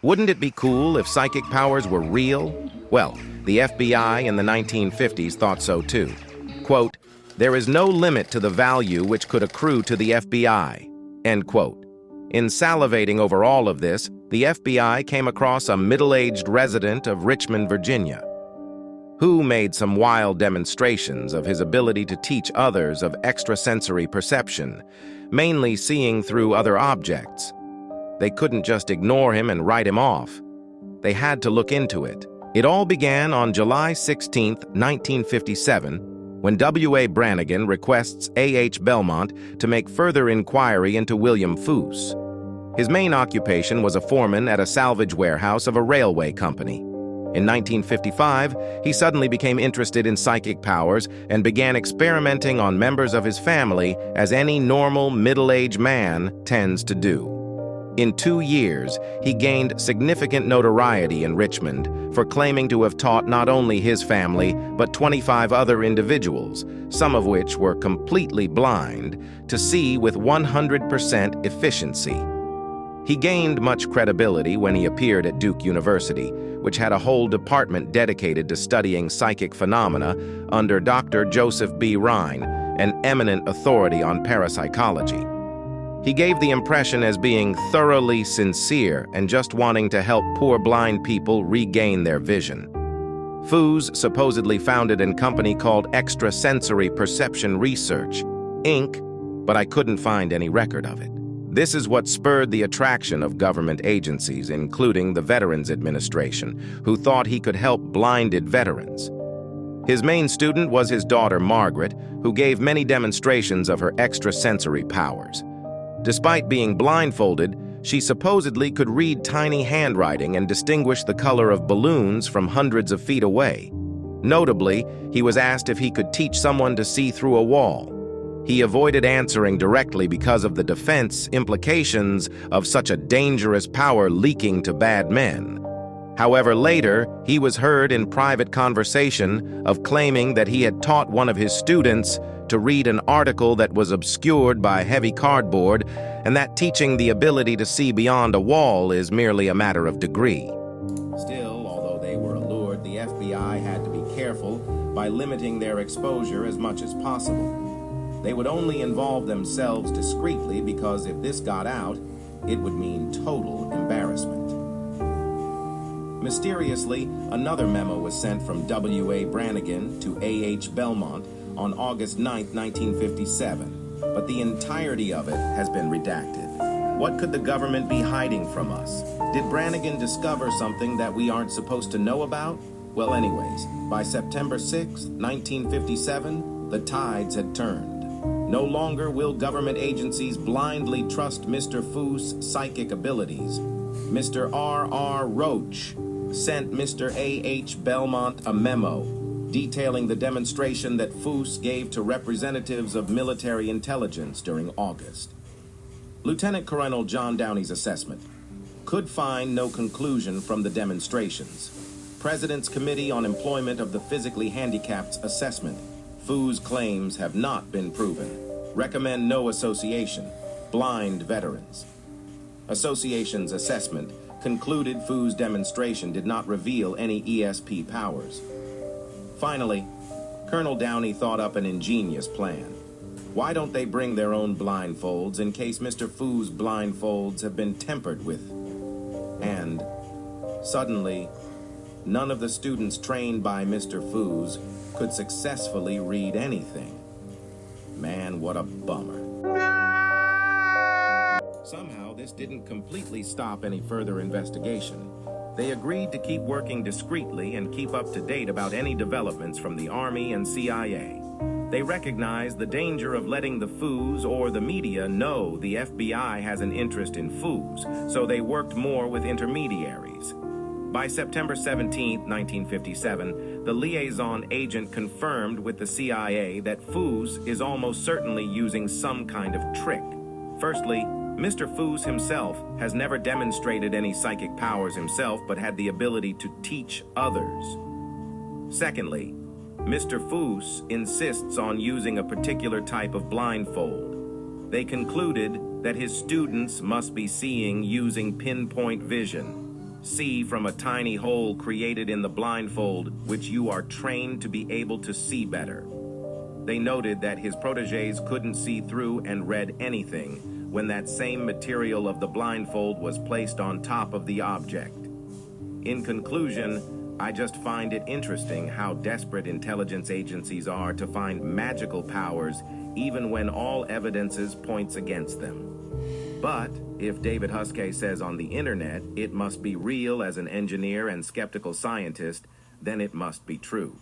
Wouldn't it be cool if psychic powers were real? Well, the FBI in the 1950s thought so too. Quote, "There is no limit to the value which could accrue to the FBI." End quote. In salivating over all of this, the FBI came across a middle-aged resident of Richmond, Virginia, who made some wild demonstrations of his ability to teach others of extrasensory perception, mainly seeing through other objects. They couldn't just ignore him and write him off. They had to look into it. It all began on July 16, 1957, when W.A. Brannigan requests A.H. Belmont to make further inquiry into William Foos. His main occupation was a foreman at a salvage warehouse of a railway company. In 1955, he suddenly became interested in psychic powers and began experimenting on members of his family, as any normal middle-aged man tends to do. In 2 years, he gained significant notoriety in Richmond for claiming to have taught not only his family, but 25 other individuals, some of which were completely blind, to see with 100% efficiency. He gained much credibility when he appeared at Duke University, which had a whole department dedicated to studying psychic phenomena under Dr. Joseph B. Rhine, an eminent authority on parapsychology. He gave the impression as being thoroughly sincere and just wanting to help poor blind people regain their vision. Foos supposedly founded a company called Extrasensory Perception Research, Inc., but I couldn't find any record of it. This is what spurred the attraction of government agencies, including the Veterans Administration, who thought he could help blinded veterans. His main student was his daughter, Margaret, who gave many demonstrations of her extrasensory powers. Despite being blindfolded, she supposedly could read tiny handwriting and distinguish the color of balloons from hundreds of feet away. Notably, he was asked if he could teach someone to see through a wall. He avoided answering directly because of the defense implications of such a dangerous power leaking to bad men. However, later, he was heard in private conversation of claiming that he had taught one of his students to read an article that was obscured by heavy cardboard, and that teaching the ability to see beyond a wall is merely a matter of degree. Still, although they were allured, the FBI had to be careful by limiting their exposure as much as possible. They would only involve themselves discreetly because if this got out, it would mean total embarrassment. Mysteriously, another memo was sent from W.A. Brannigan to A.H. Belmont on August 9, 1957, but the entirety of it has been redacted. What could the government be hiding from us? Did Brannigan discover something that we aren't supposed to know about? Well, anyways, by September 6, 1957, the tides had turned. No longer will government agencies blindly trust Mr. Foos' psychic abilities. Mr. R.R. Roach sent Mr. A.H. Belmont a memo detailing the demonstration that Foos gave to representatives of military intelligence during August. Lieutenant Colonel John Downey's assessment could find no conclusion from the demonstrations. President's Committee on Employment of the Physically Handicapped's assessment. Foos' claims have not been proven. Recommend no association. Blind veterans. Association's assessment concluded Foos' demonstration did not reveal any ESP powers. Finally, Colonel Downey thought up an ingenious plan. Why don't they bring their own blindfolds in case Mr. Foos' blindfolds have been tampered with? And suddenly, none of the students trained by Mr. Foos could successfully read anything. Man, what a bummer. Somehow, this didn't completely stop any further investigation. They agreed to keep working discreetly and keep up to date about any developments from the Army and CIA. They recognized the danger of letting the Foos or the media know the FBI has an interest in Foos, so they worked more with intermediaries. By September 17, 1957, the liaison agent confirmed with the CIA that Foos is almost certainly using some kind of trick. Firstly, Mr. Foos himself has never demonstrated any psychic powers himself, but had the ability to teach others. Secondly, Mr. Foos insists on using a particular type of blindfold. They concluded that his students must be seeing using pinpoint vision. see from a tiny hole created in the blindfold, which you are trained to be able to see better. They noted that his protégés couldn't see through and read anything when that same material of the blindfold was placed on top of the object. In conclusion, I just find it interesting how desperate intelligence agencies are to find magical powers even when all evidences points against them. But if David Huskay says on the internet it must be real as an engineer and skeptical scientist, then it must be true.